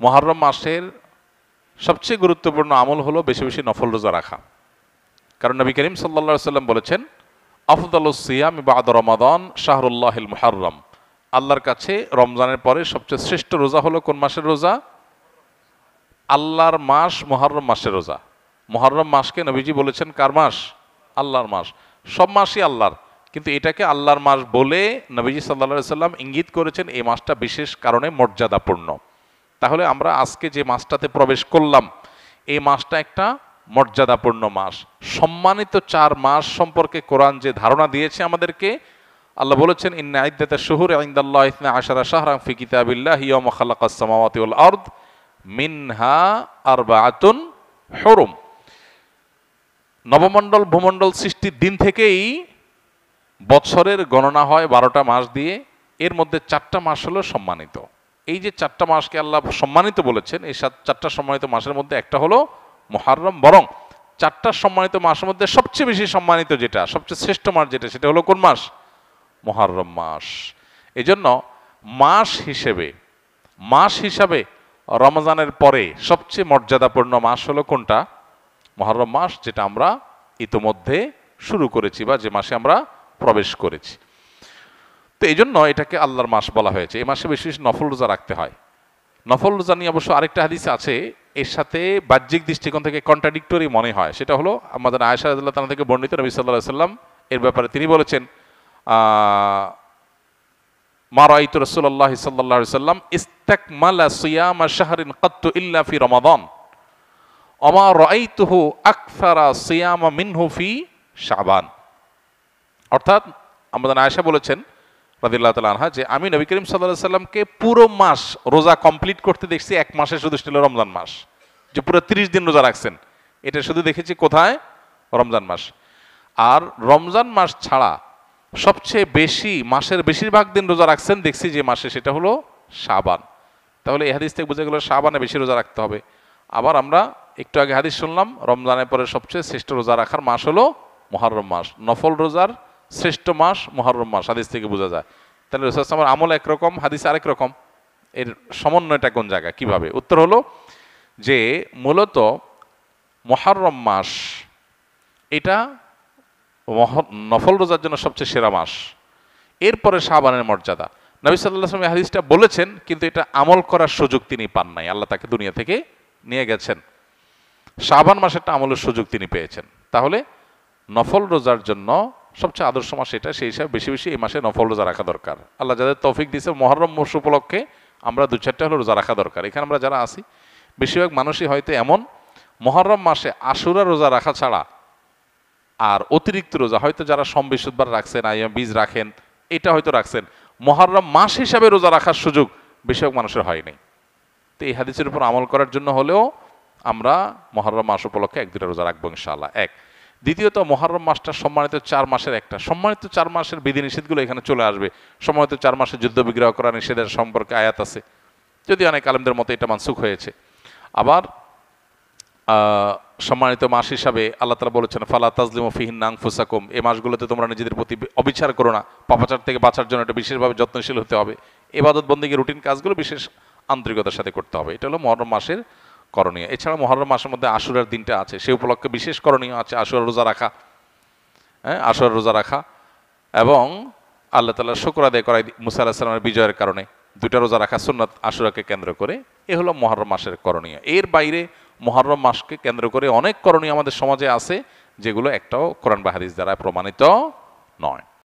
মুহররম মাসের সবচেয়ে গুরুত্বপূর্ণ আমল হলো বেশি বেশি নফল রোজা রাখা। কারণ নবী করিম সাল্লাল্লাহু আলাইহি সাল্লাম বলেছেন, আফদালুস সিয়াম বা'দা রমাদান শাহরুল্লাহিল মুহাররম। আল্লাহর কাছে রমজানের পরে সবচেয়ে শ্রেষ্ঠ রোজা হলো কোন মাসের রোজা? আল্লাহর মাস মুহররম মাসের রোজা। মুহররম মাসকে নবীজি বলেছেন কার মাস? আল্লাহর মাস। সব মাসই আল্লাহর, কিন্তু এটাকে আল্লাহর মাস বলে নবীজি সাল্লাল্লাহু আলাইহি সাল্লাম ইঙ্গিত করেছেন এই মাসটা বিশেষ কারণে মর্যাদাপূর্ণ। তাহলে আমরা আজকে যে মাসটাতে প্রবেশ করলাম, এই মাসটা একটা মর্যাদাপূর্ণ মাস। সম্মানিত 4 মাস সম্পর্কে কোরআন যে ধারণা দিয়েছে আমাদেরকে, আল্লাহ বলেছেন, ইন্না ইদ্দাতাশ শুহুরি ইনদাল্লাহি 12 শাহরান ফি কিতাবিল্লাহি ইয়াওমা খালাকাস সামাওয়াতি ওয়াল আরদ মিনহা আরবাআতুন হুরুম। নবমণ্ডল ভূমণ্ডল সৃষ্টির দিন থেকেই বছরের গণনা হয় 12টা মাস দিয়ে। এর মধ্যে 4টা মাস হলো সম্মানিত। এই যে 4টা মাসকে আল্লাহ সম্মানিত বলেছেন, এই 4টা সম্মানিত মাসের মধ্যে একটা হলো মুহররম। বরং 4টা সম্মানিত মাসের মধ্যে সবচেয়ে বেশি সম্মানিত যেটা, সবচেয়ে শ্রেষ্ঠ মাস যেটা, সেটা হলো কোন মাস? মুহররম মাস। এজন্য মাস হিসাবে রমজানের পরে সবচেয়ে মর্যাদাপূর্ণ মাস হলো কোনটা? মুহররম মাস, যেটা আমরা ইতোমধ্যে শুরু করেছি বা যে মাসে আমরা প্রবেশ করেছি। তো এই জন্য এটাকে আল্লাহর মাস বলা হয়েছে। এই মাসে বেশি বেশি নফল রোজা রাখতে হয়। নফল রোজা নিয়ে অবশ্য আরেকটা হাদিস আছে, এর সাথে বাহ্যিক দৃষ্টিকোণ থেকে কন্ট্রাডিক্টরি মনে হয়। সেটা হলো আমাদের আয়েশা রাদিয়াল্লাহু তাআলা থেকে বর্ণিত, নবী সাল্লাল্লাহু আলাইহি সাল্লাম এর ব্যাপারে তিনি বলেছেন, মা রাআইতু রাসূলুল্লাহি সাল্লাল্লাহু আলাইহি সাল্লাম ইস্তাকমালা সিয়ামা শাহরিন কাত্তু ইল্লা ফি রমাদান ওয়া মা রাআইতুহু আকসারা সিয়ামা মিনহু ফি শাবান। অর্থাৎ আমাদের আয়েশা বলেছেন রাদিয়াল্লাহু তাআলা আনহা, যে আমি নবী করিম সাল্লাল্লাহু আলাইহি সাল্লামকে পুরো মাস রোজা কমপ্লিট করতে দেখছি এক মাসে, শুধু ছিল রমজান মাস, যে পুরো 30 দিন রোজা রাখছেন। এটা শুধু দেখেছি কোথায়? রমজান মাস। আর রমজান মাস ছাড়া সবচেয়ে বেশি মাসের বেশিরভাগ দিন রোজা রাখছেন দেখছি যে মাসে, সেটা হলো শাবান। তাহলে এই হাদিস থেকে বোঝা গেল শাবানে বেশি রোজা রাখতে হবে। আবার আমরা একটু আগে হাদিস শুনলাম, রমজানের পরে সবচেয়ে শ্রেষ্ঠ রোজা রাখার মাস হলো মুহররম মাস। নফল রোজার শ্রেষ্ঠ মাস মুহররম মাস, হাদিস থেকে বোঝা যায়। তাহলে রাসূল সাল্লাল্লাহু আলাইহি ওয়াসাল্লামের আমল একরকম, হাদিস আরেক রকম। এর সমন্বয়টা কোন জায়গায়, কিভাবে? উত্তর হলো যে মূলত মুহররম মাস এটা নফল রোজার জন্য সবচেয়ে সেরা মাস। এরপরে শাবানের মর্যাদা। নবী সাল্লাল্লাহু আলাইহি ওয়াসাল্লাম এই হাদিসটা বলেছেন, কিন্তু এটা আমল করার সুযোগ তিনি পান নাই। আল্লাহ তাকে দুনিয়া থেকে নিয়ে গেছেন। শাবান মাসেরটা আমলের সুযোগ তিনি পেয়েছেন। তাহলে নফল রোজার জন্য সবচেয়ে আদর্শ মাস এটা, সেই হিসাবে বেশি বেশি এই মাসে নফল রোজা রাখা দরকার। আল্লাহ যাদের তৌফিক দিয়েছে, মুহররম মাস উপলক্ষে আমরা 2-4টা হলো রোজা রাখা দরকার। এখানে আমরা যারা আছি বেশিরভাগ মানুষই হয়তো এমন, মুহররম মাসে আশুরা রোজা রাখা ছাড়া আর অতিরিক্ত রোজা হয়তো যারা সোম বৃহস্পতিবার রাখছেন, আইয়াম বীজ রাখেন, এটা হয়তো রাখছেন, মুহররম মাস হিসাবে রোজা রাখার সুযোগ বেশিরভাগ মানুষের হয়নি। তো এই হাদিসের উপর আমল করার জন্য হলেও আমরা মুহররম মাস উপলক্ষে 1-2টা রোজা রাখবো ইনশাআল্লাহ। এক। দ্বিতীয়ত, মুহররম মাসটা সম্মানিত 4 মাসের একটা। সম্মানিত 4 মাসের বিধিনিষেধগুলো এখানে চলে আসবে। সম্মানিত 4 মাসে যুদ্ধ বিগ্রহ করা নিষেধের সম্পর্কে আয়াত আছে, যদি অনেক আলেমদের মতে এটা মানসুখ হয়েছে। আবার সম্মানিত মাস হিসাবে আল্লাহ তাআলা বলেছেন, ফালা তাজলিমু ফিহিন্না আনফুসাকুম, এই মাসগুলোতে তোমরা নিজেদের প্রতি অবিচার করো না। পাপাচার থেকে বাঁচার জন্য এটা বিশেষভাবে যত্নশীল হতে হবে। ইবাদত বন্দেগী রুটিন কাজগুলো বিশেষ আন্তরিকতার সাথে করতে হবে। এটা হলো মুহররম মাসের করণীয়। এছাড়া মুহররম মাসের মধ্যে আশুরার দিনটা আছে, সেই উপলক্ষে বিশেষ করণীয় আছে আশুরার রোজা রাখা। আশুরার রোজা রাখা এবং আল্লাহ তাআলার শুকর আদায় করা মুসা আলাইহিস সালামের বিজয়ের কারণে 2টা রোজা রাখা সুন্নাত আশুরাকে কেন্দ্র করে। এ হলো মুহররম মাসের করণীয়। এর বাইরে মুহররম মাসকে কেন্দ্র করে অনেক করণীয় আমাদের সমাজে আছে, যেগুলো একটাও কোরআন বা হাদিস দ্বারা প্রমাণিত নয়।